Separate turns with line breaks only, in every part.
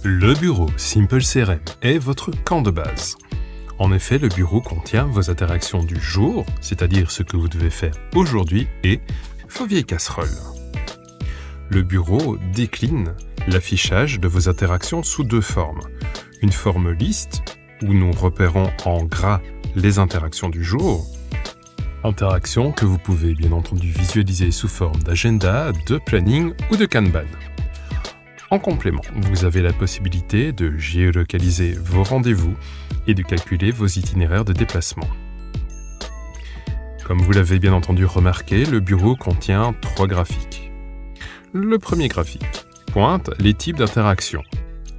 Le bureau Simple CRM est votre camp de base. En effet, le bureau contient vos interactions du jour, c'est-à-dire ce que vous devez faire aujourd'hui, et vos vieilles casseroles. Le bureau décline l'affichage de vos interactions sous deux formes. Une forme liste, où nous repérons en gras les interactions du jour. Interactions que vous pouvez bien entendu visualiser sous forme d'agenda, de planning ou de Kanban. En complément, vous avez la possibilité de géolocaliser vos rendez-vous et de calculer vos itinéraires de déplacement. Comme vous l'avez bien entendu remarqué, le bureau contient 3 graphiques. Le premier graphique pointe les types d'interactions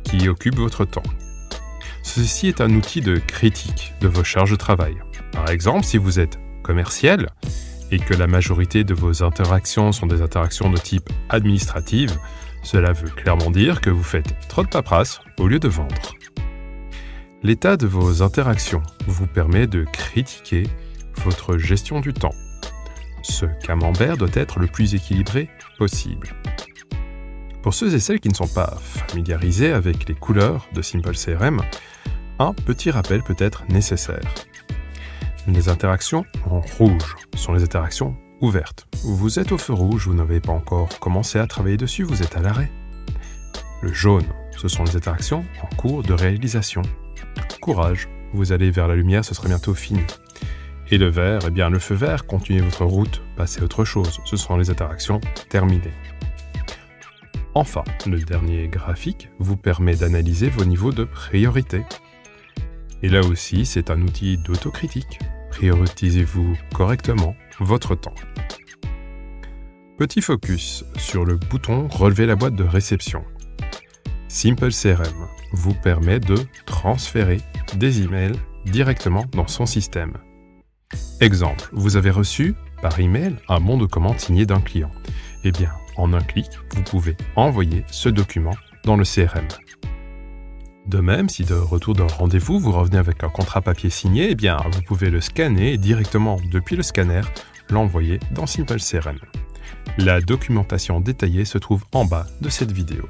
qui occupent votre temps. Ceci est un outil de critique de vos charges de travail. Par exemple, si vous êtes commercial et que la majorité de vos interactions sont des interactions de type administrative, cela veut clairement dire que vous faites trop de paperasse au lieu de vendre. L'état de vos interactions vous permet de critiquer votre gestion du temps. Ce camembert doit être le plus équilibré possible. Pour ceux et celles qui ne sont pas familiarisés avec les couleurs de Simple CRM, un petit rappel peut être nécessaire. Les interactions en rouge sont les interactions ouvertes. Vous êtes au feu rouge, vous n'avez pas encore commencé à travailler dessus, vous êtes à l'arrêt. Le jaune, ce sont les interactions en cours de réalisation. Courage, vous allez vers la lumière, ce sera bientôt fini. Et le vert, eh bien le feu vert, continuez votre route, passez à autre chose, ce sont les interactions terminées. Enfin, le dernier graphique vous permet d'analyser vos niveaux de priorité. Et là aussi, c'est un outil d'autocritique. Prioritisez-vous correctement votre temps. Petit focus sur le bouton « Relever la boîte de réception ». Simple CRM vous permet de transférer des emails directement dans son système. Exemple, vous avez reçu par email un bon de commande signé d'un client. Eh bien, en un clic, vous pouvez envoyer ce document dans le CRM. De même, si de retour d'un rendez-vous, vous revenez avec un contrat papier signé, eh bien, vous pouvez le scanner et directement depuis le scanner, l'envoyer dans Simple CRM. La documentation détaillée se trouve en bas de cette vidéo.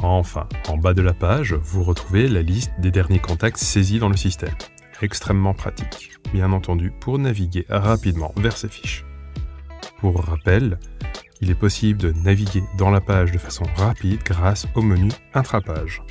Enfin, en bas de la page, vous retrouvez la liste des derniers contacts saisis dans le système. Extrêmement pratique, bien entendu, pour naviguer rapidement vers ces fiches. Pour rappel, il est possible de naviguer dans la page de façon rapide grâce au menu intrapage.